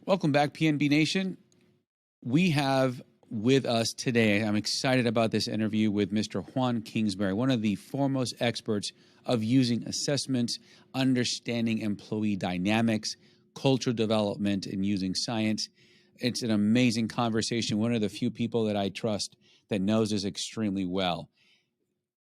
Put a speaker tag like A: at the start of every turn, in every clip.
A: Welcome back, PNB Nation. We have with us today, I'm excited about this interview with Mr. Juan Kingsbury, one of the foremost experts of using assessments, understanding employee dynamics, cultural development, and using science. It's an amazing conversation. One of the few people that I trust that knows this extremely well.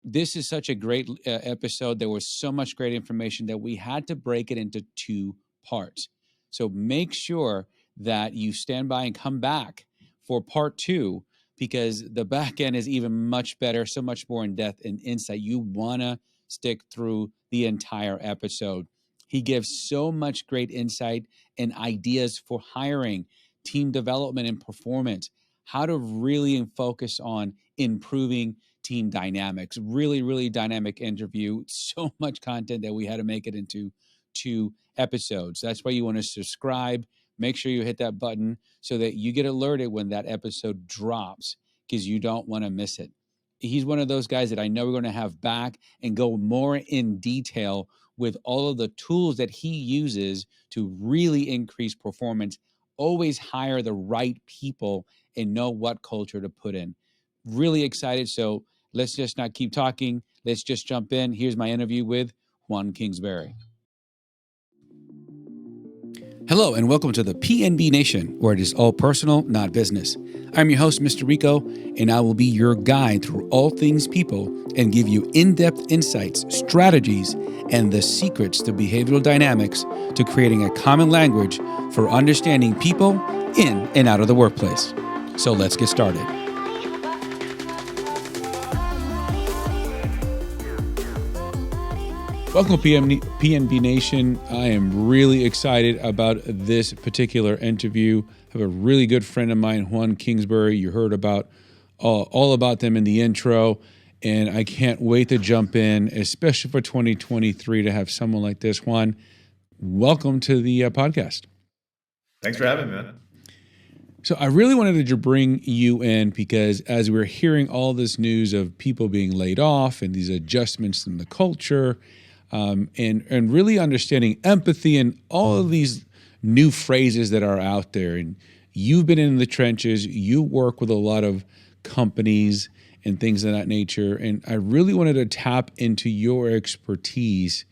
A: This is such a great episode. There was so much great information that we had to break it into two parts. So make sure that you stand by and come back for part two, because the back end is even much better, so much more in depth and insight. You want to stick through the entire episode. He gives so much great insight and ideas for hiring, team development, and performance, how to really focus on improving team dynamics. Really dynamic interview. So much content that we had to make it into 2 episodes. That's why you want to subscribe. Make sure you hit that button so that you get alerted when that episode drops, because you don't want to miss it. He's one of those guys that I know we're going to have back and go more in detail with all of the tools that he uses to really increase performance, always hire the right people, and know what culture to put in. Really excited. So let's just not keep talking. Let's just jump in. Here's my interview with Juan Kingsbury. Hello, and welcome to the PNB Nation, where it is all personal, not business. I'm your host, Mr. Rico, and I will be your guide through all things people and give you in-depth insights, strategies, and the secrets to behavioral dynamics to creating a common language for understanding people in and out of the workplace. So let's get started. Welcome to PNB Nation. I am really excited about this particular interview. I have a really good friend of mine, Juan Kingsbury. You heard about all about them in the intro, and I can't wait to jump in, especially for 2023, to have someone like this. Juan, welcome to the podcast.
B: Thanks for having me, man.
A: So I really wanted to bring you in because as we're hearing all this news of people being laid off and these adjustments in the culture, and really understanding empathy and all of these new phrases that are out there. And you've been in the trenches, you work with a lot of companies and things of that nature. And I really wanted to tap into your expertise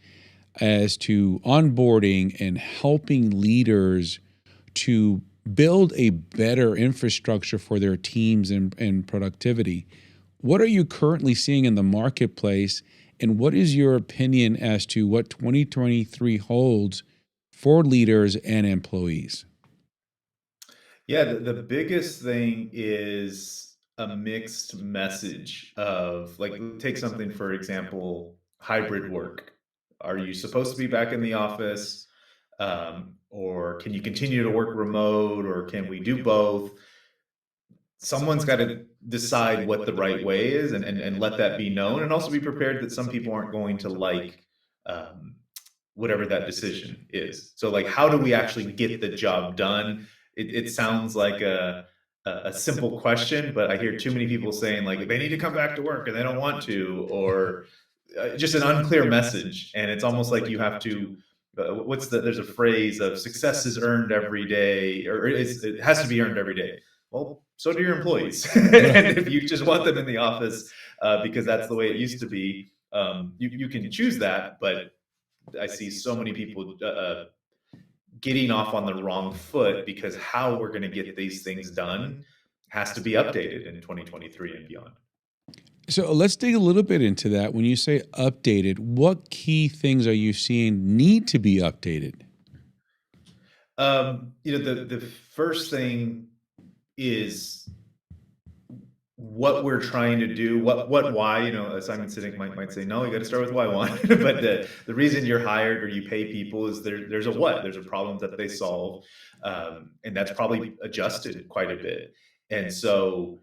A: as to onboarding and helping leaders to build a better infrastructure for their teams and productivity. What are you currently seeing in the marketplace? And what is your opinion as to what 2023 holds for leaders and employees?
B: Yeah, the biggest thing is a mixed message of, like, take something, for example, hybrid work. Are you supposed to be back in the office? Or can you continue to work remote? Or can we do both? Someone's got to decide what the right way is, and let that be known, and also be prepared that some people aren't going to like um, whatever that decision is. So, like, how do we actually get the job done? It sounds like a simple question, but I hear too many people saying, like, they need to come back to work and they don't want to, or just an unclear message. And it's almost like you have to. There's a phrase of success is earned every day, or it has to be earned every day. Well, so do your employees. And if you just want them in the office because that's the way it used to be, you can choose that. But I see so many people getting off on the wrong foot, because how we're going to get these things done has to be updated in 2023 and beyond.
A: So let's dig a little bit into that. When you say updated, what key things are you seeing need to be updated?
B: The first thing is what we're trying to do, why. Simon Sinek might say, no, you got to start with why one. But the reason you're hired or you pay people is there's a what. There's a problem that they solve, and that's probably adjusted quite a bit. And so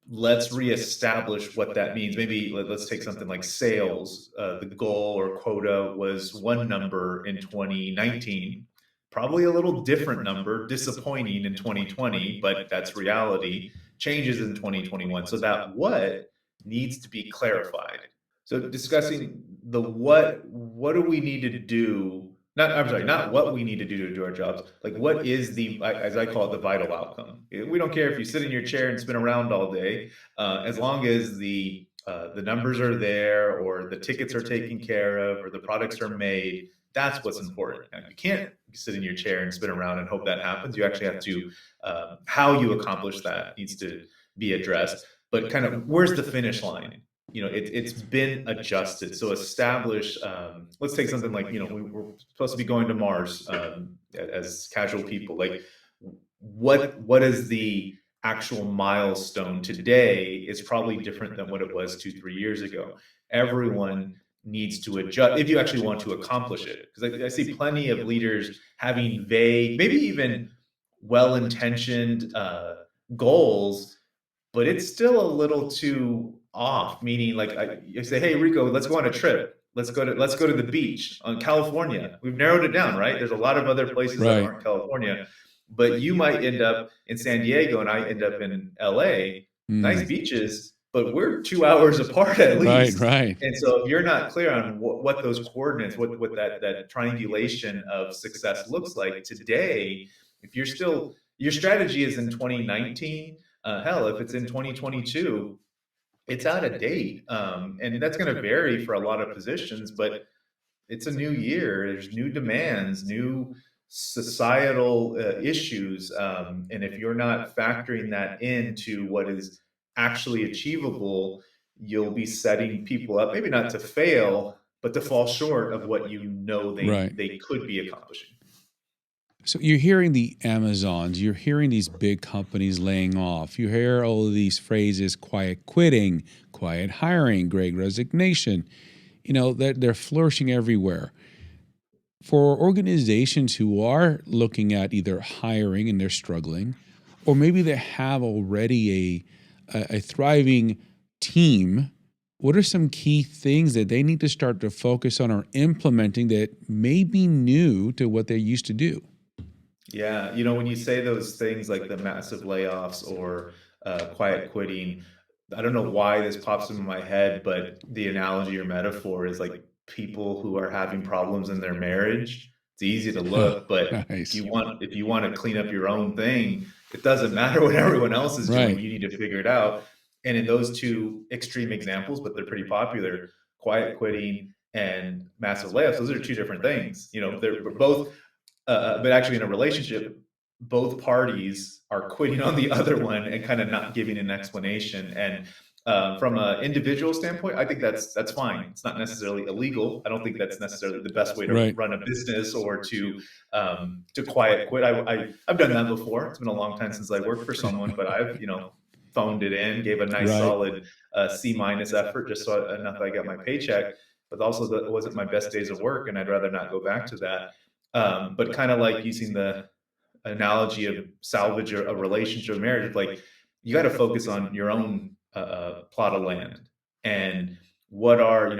B: let's reestablish what that means. Maybe let's take something like sales. The goal or quota was one number in 2019. Probably a little different number, disappointing in 2020, but that's reality. Changes in 2021. So that what needs to be clarified. So discussing the what do we need to do not what we need to do our jobs. Like, what is as I call it, the vital outcome? We don't care if you sit in your chair and spin around all day, as long as the numbers are there, or the tickets are taken care of, or the products are made. That's what's important. Now, you can't sit in your chair and spin around and hope that happens. You actually have to, how you accomplish that needs to be addressed. But kind of, where's the finish line? It's been adjusted. So establish, let's take something like, we're supposed to be going to Mars, as casual people. Like, what is the actual milestone today is probably different than what it was 2-3 years ago. Everyone needs to adjust if you actually want to accomplish it. Because I see plenty of leaders having vague, maybe even well-intentioned goals, but it's still a little too off. Meaning, like, you say, "Hey, Rico, let's go on a trip. Let's go to the beach on California." We've narrowed it down, right? There's a lot of other places that aren't California, but you might end up in San Diego and I end up in LA. Nice beaches, but we're 2 hours apart at least.
A: Right.
B: And so if you're not clear on what those coordinates, what that triangulation of success looks like today, if you're still, your strategy is in 2019, hell, if it's in 2022, it's out of date. And that's going to vary for a lot of positions, but it's a new year. There's new demands, new societal issues. And if you're not factoring that into what is actually achievable, you'll be setting people up, maybe not to fail, but to fall short of what they could be accomplishing.
A: So you're hearing the Amazons, you're hearing these big companies laying off. You hear all of these phrases: quiet quitting, quiet hiring, great resignation. They're flourishing everywhere. For organizations who are looking at either hiring and they're struggling, or maybe they have already a thriving team, what are some key things that they need to start to focus on or implementing that may be new to what they used to do?
B: Yeah, when you say those things like the massive layoffs or quiet quitting, I don't know why this pops into my head, but the analogy or metaphor is like people who are having problems in their marriage. It's easy to look, but
A: Nice.
B: if you want to clean up your own thing, it doesn't matter what everyone else is doing. You need to figure it out. And in those two extreme examples, but they're pretty popular, quiet quitting and massive layoffs, those are two different things. They're both. But actually, in a relationship, both parties are quitting on the other one and kind of not giving an explanation. And from an individual standpoint, I think that's fine. It's not necessarily illegal. I don't think that's necessarily the best way to run a business or to quiet quit. I've done that before. It's been a long time since I worked for someone, but I've phoned it in, gave a nice solid C- effort, just so enough I got my paycheck. But also, that wasn't my best days of work, and I'd rather not go back to that. But kind of like using the analogy of salvage a relationship or marriage, like, you got to focus on your own plot of land. And what are,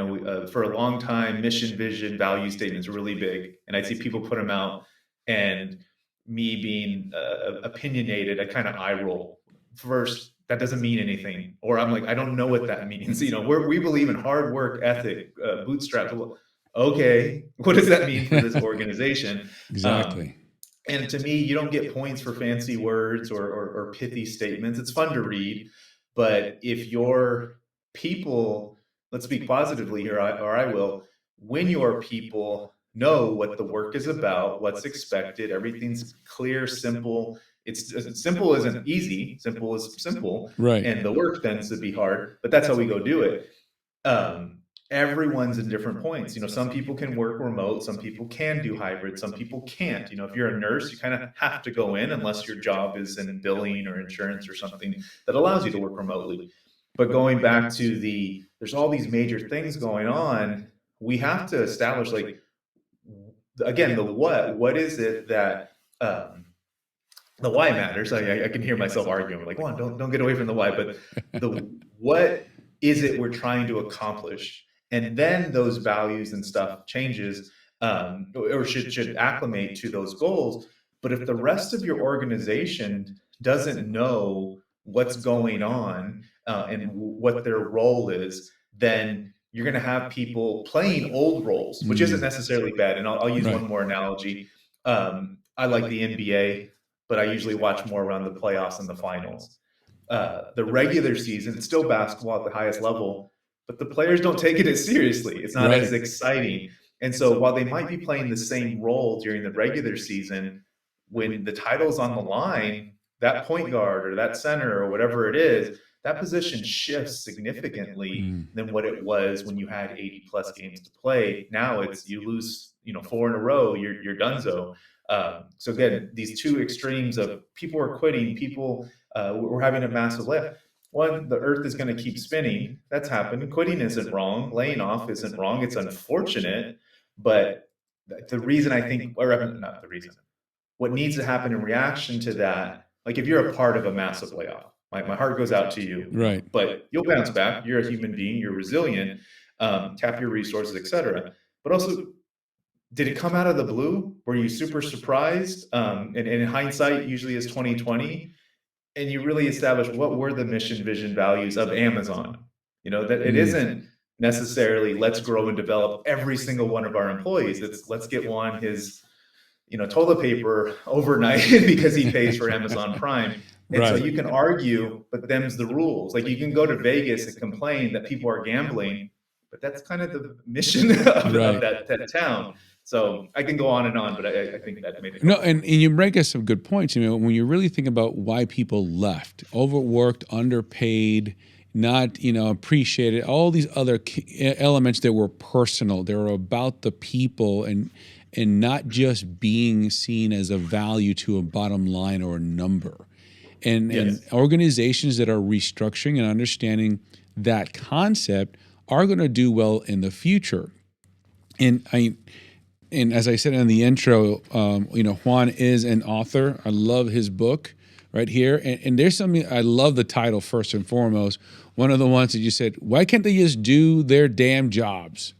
B: for a long time, mission, vision, value statements really big. And I see people put them out, and me being opinionated, I kind of eye roll. First, that doesn't mean anything. Or I'm like, I don't know what that means. We believe in hard work ethic, bootstrap. Okay, what does that mean for this organization?
A: Exactly.
B: And to me, you don't get points for fancy words or pithy statements. It's fun to read, but if your people, let's speak positively here, or I will, when your people know what the work is about, what's expected, everything's clear, simple. It's simple isn't easy. Simple is simple, and the work tends to be hard. But that's how we go do it. Everyone's in different points. Some people can work remote, some people can do hybrid, some people can't. If you're a nurse, you kind of have to go in unless your job is in billing or insurance or something that allows you to work remotely. But going back to there's all these major things going on. We have to establish, like, again, the what is it that, the why matters. I can hear myself arguing, like, well, don't get away from the why, but the what is it we're trying to accomplish? And then those values and stuff changes, or should acclimate to those goals. But if the rest of your organization doesn't know what's going on and what their role is, then you're going to have people playing old roles, which isn't necessarily bad. And I'll use one more analogy. I like the NBA, but I usually watch more around the playoffs and the finals. The regular season, it's still basketball at the highest level, but the players don't take it as seriously. It's not as exciting. And so while they might be playing the same role during the regular season, when the title's on the line, that point guard or that center or whatever it is, that position shifts significantly than what it was when you had 80 plus games to play. Now it's, you lose, 4 in a row, you're donezo. So again, these two extremes of people are quitting, people, we're having a massive layoff. One, the earth is going to keep spinning. That's happened. Quitting isn't wrong. Laying off isn't wrong. It's unfortunate. But the reason I think, or not the reason, what needs to happen in reaction to that, like if you're a part of a massive layoff, like my heart goes out to you,
A: right?
B: But you'll bounce back. You're a human being. You're resilient. Tap your resources, etc. But also, did it come out of the blue? Were you super surprised? And in hindsight, usually is 2020. And you really establish what were the mission, vision, values of Amazon. That it isn't necessarily let's grow and develop every single one of our employees. It's let's get Juan his, toilet paper overnight because he pays for Amazon Prime. And so you can argue, but them's the rules. Like you can go to Vegas and complain that people are gambling, but that's kind of the mission of that town. So I can go on and on, but I think that made it.
A: No, and you bring us some good points. When you really think about why people left, overworked, underpaid, not appreciated, all these other elements that were personal, they were about the people and not just being seen as a value to a bottom line or a number. And organizations that are restructuring and understanding that concept are going to do well in the future. And as I said in the intro, Juan is an author. I love his book right here. And there's something, I love the title first and foremost. One of the ones that you said, why can't they just do their damn jobs,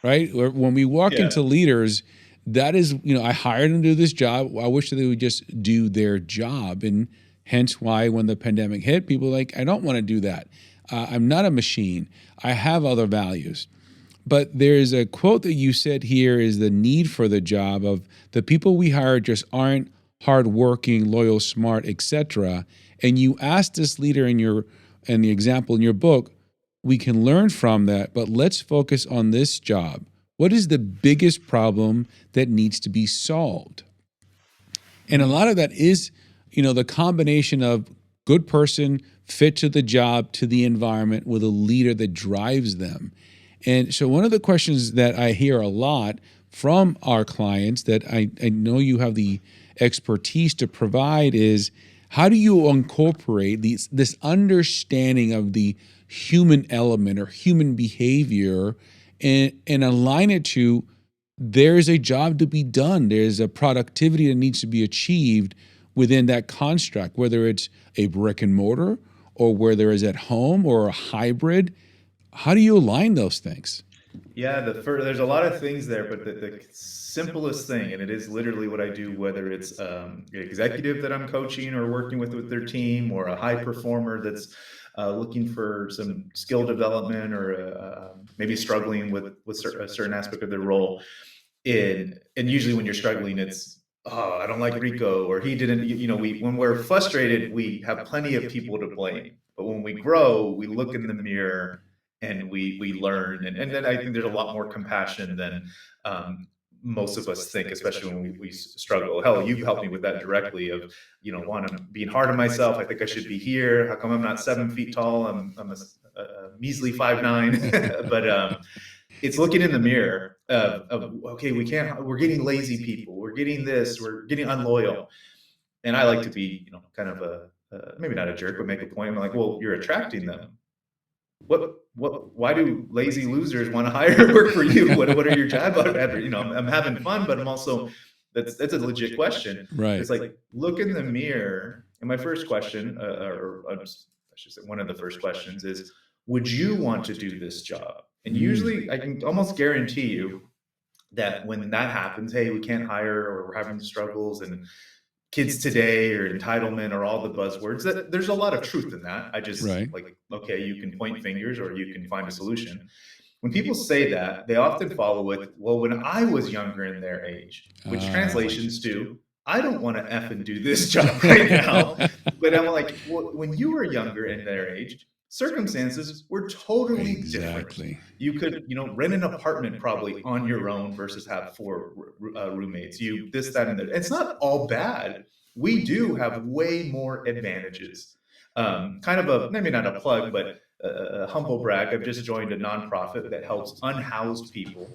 A: right? When we walk into leaders, that is, I hired them to do this job. I wish that they would just do their job. And hence why when the pandemic hit, people were like, I don't want to do that. I'm not a machine. I have other values. But there's a quote that you said here is the need for the job of the people we hire just aren't hardworking, loyal, smart, etc. And you asked this leader in the example in your book, we can learn from that, but let's focus on this job. What is the biggest problem that needs to be solved? And a lot of that is, the combination of good person, fit to the job, to the environment, with a leader that drives them. And so one of the questions that I hear a lot from our clients that I know you have the expertise to provide is, how do you incorporate this understanding of the human element or human behavior and align it to there's a job to be done. There's a productivity that needs to be achieved within that construct, whether it's a brick and mortar or whether it's at home or a hybrid. How do you align those things?
B: Yeah, there's a lot of things there, but the simplest thing, and it is literally what I do, whether it's an executive that I'm coaching or working with their team, or a high performer that's looking for some skill development, or maybe struggling with a certain aspect of their role. And usually when you're struggling, it's, oh, I don't like Rico, or he didn't, when we're frustrated, we have plenty of people to blame. But when we grow, we look in the mirror and we learn. And then I think there's a lot more compassion than most of us think, especially when we struggle. Hell, you've helped me with that directly of, Juan, I'm being hard on myself. I think I should be here. How come I'm not 7 feet tall? I'm a measly 5'9". But it's looking in the mirror of okay, we're getting lazy people. We're getting this, we're getting unloyal. And I like to be, kind of maybe not a jerk, but make a point. I'm like, well, you're attracting them. Why do lazy losers want to hire work for you? What are your job out? I'm having fun, but I'm also, that's a legit question.
A: Right.
B: It's like, look in the mirror. And my first question, or I should say one of the first questions is, would you want to do this job? And usually I can almost guarantee you that when that happens, hey, we can't hire, or we're having struggles, and kids today, or entitlement, or all the buzzwords, that there's a lot of truth in that. I just like, okay, you can point fingers or you can find a solution. when people say that, they often follow with, well, when I was younger in their age, which translations to, I don't want to F and do this job right now. But I'm like, well, when you were younger in their age, circumstances were totally different. You could, rent an apartment probably on your own versus have four roommates. You this, that, and that. It's not all bad. We do have way more advantages. Kind of maybe not a plug, but a humble brag. I've just joined a nonprofit that helps unhoused people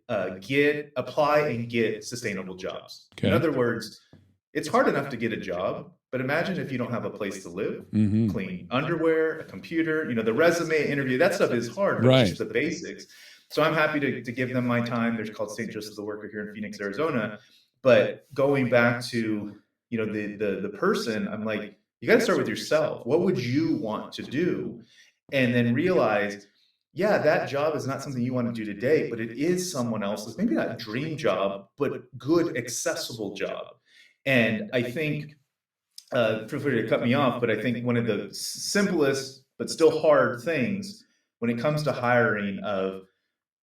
B: apply and get sustainable jobs. Okay. In other words, it's hard enough to get a job, but imagine if you don't have a place to live, clean underwear, a computer, the resume, interview, that stuff is hard, but just the basics. So I'm happy to give them my time. They're called St. Joseph the Worker here in Phoenix, Arizona. But going back to, the person, I'm like, you got to start with yourself. What would you want to do? And then realize, yeah, that job is not something you want to do today, but it is someone else's, maybe not a dream job, but good, accessible job. And I think, feel free to cut me off, but I think one of the simplest, but still hard things when it comes to hiring of,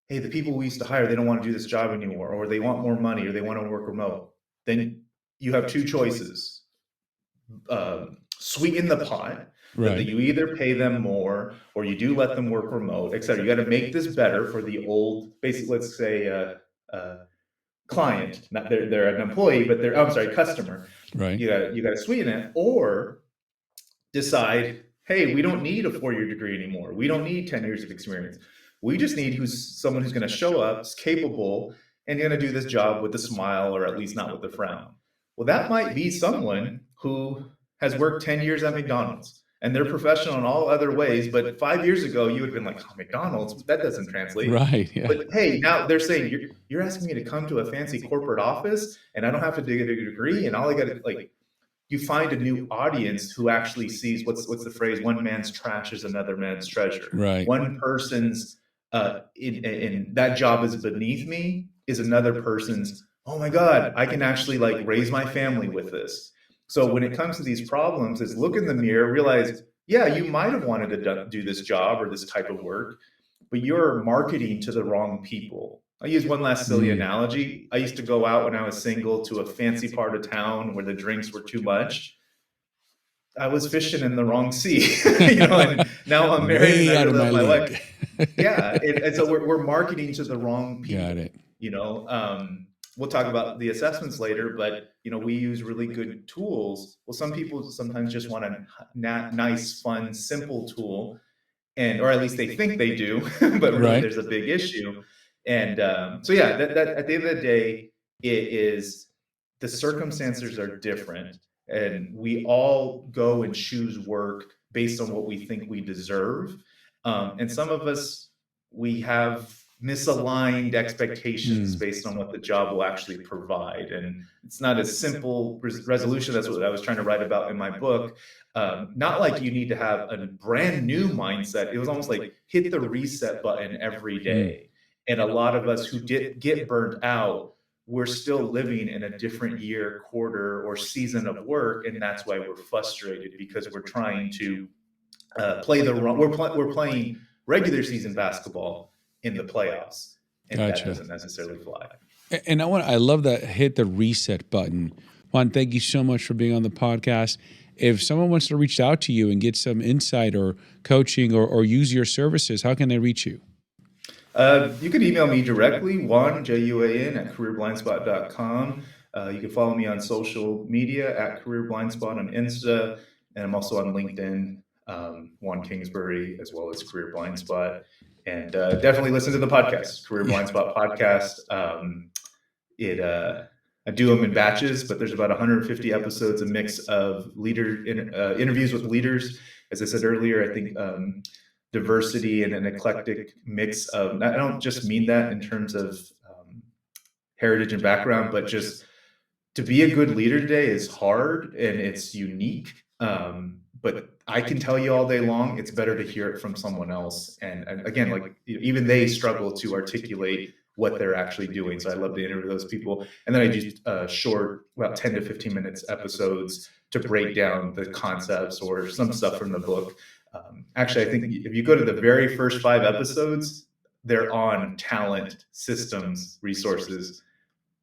B: hey, the people we used to hire, they don't want to do this job anymore, or they want more money, or they want to work remote. Then you have two choices. Sweeten the pot. That you either pay them more or you do let them work remote, et cetera. You got to make this better for the old, basically, let's say, client. Not they're an employee, but customer. Right. You got to sweeten it, or decide, hey, we don't need a 4-year degree anymore. We don't need 10 years of experience. We just need someone who's going to show up, is capable, and going to do this job with a smile, or at least not with a frown. Well, that might be someone who has worked 10 years at McDonald's and they're professional in all other ways. But 5 years ago, you would have been like, oh, McDonald's, that doesn't translate. Right. Yeah. But hey, now they're saying you're asking me to come to a fancy corporate office and I don't have to get a degree. And all I got to you find a new audience who actually sees what's the phrase? One man's trash is another man's treasure. Right. One person's in that job is beneath me is another person's, oh my God, I can actually raise my family with this. So when it comes to these problems, is look in the mirror, realize, yeah, you might have wanted to do this job or this type of work, but you're marketing to the wrong people. I'll use one last silly analogy. I used to go out when I was single to a fancy part of town where the drinks were too much. I was fishing in the wrong sea, and now I'm married and I live my life. Yeah. And so we're marketing to the wrong people. Got it. We'll talk about the assessments later, but we use really good tools. Well, some people sometimes just want a nice, fun, simple tool, or at least they think they do, but really there's a big issue. And so yeah, that at the end of the day, it is the circumstances are different, and we all go and choose work based on what we think we deserve. And some of us, we have misaligned expectations based on what the job will actually provide. And it's not a simple resolution. That's what I was trying to write about in my book. Not like you need to have a brand new mindset. It was almost like hit the reset button every day. And a lot of us who get burnt out, we're still living in a different year, quarter, or season of work. And that's why we're frustrated, because we're trying to play the wrong, we're playing regular season basketball in the playoffs, and that doesn't necessarily fly.
A: And I love that hit the reset button. Juan, thank you so much for being on the podcast. If someone wants to reach out to you and get some insight or coaching or use your services, how can they reach you?
B: You can email me directly, Juan, Juan, at careerblindspot.com. You can follow me on social media at Career Blindspot on Insta, and I'm also on LinkedIn, Juan Kingsbury, as well as Career Blindspot. And definitely listen to the podcast, Career Blindspot Podcast. I do them in batches, but there's about 150 episodes, a mix of interviews with leaders. As I said earlier, I think diversity and an eclectic mix of, I don't just mean that in terms of heritage and background, but just to be a good leader today is hard and it's unique. But I can tell you all day long, it's better to hear it from someone else. And again, even they struggle to articulate what they're actually doing. So I love to interview those people. And then I do short, about 10 to 15 minutes episodes to break down the concepts or some stuff from the book. Actually, I think if you go to the very first 5 episodes, they're on talent, systems, resources,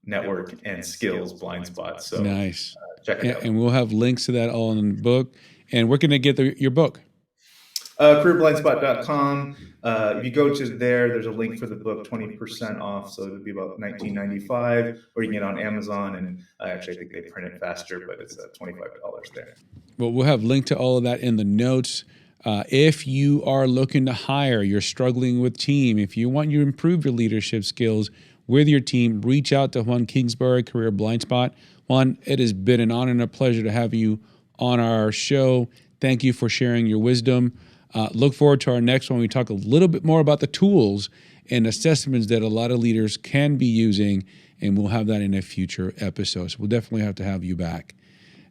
B: network, and skills blind spot. So
A: nice.
B: Check it out.
A: And we'll have links to that all in the book. And where can they get your book?
B: Careerblindspot.com. If you go to there's a link for the book, 20% off. So it'll be about $19.95, or you can get it on Amazon. And actually, I think they print it faster, but it's $25 there.
A: Well, we'll have link to all of that in the notes. If you are looking to hire, you're struggling with team, if you want to improve your leadership skills with your team, reach out to Juan Kingsbury, Career Blindspot. Juan, it has been an honor and a pleasure to have you on our show. Thank you for sharing your wisdom. Look forward to our next one. We talk a little bit more about the tools and assessments that a lot of leaders can be using, and we'll have that in a future episode. So we'll definitely have to have you back.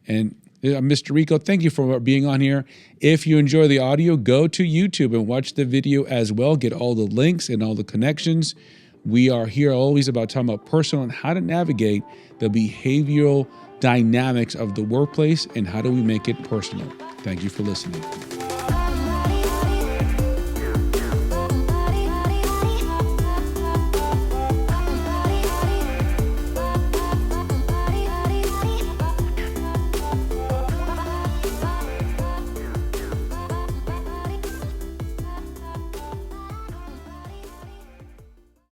A: And Mr. Rico, thank you for being on here. If you enjoy the audio, go to YouTube and watch the video as well. Get all the links and all the connections. We are here always about talking about personal and how to navigate the behavioral dynamics of the workplace and how do we make it personal. Thank you for listening.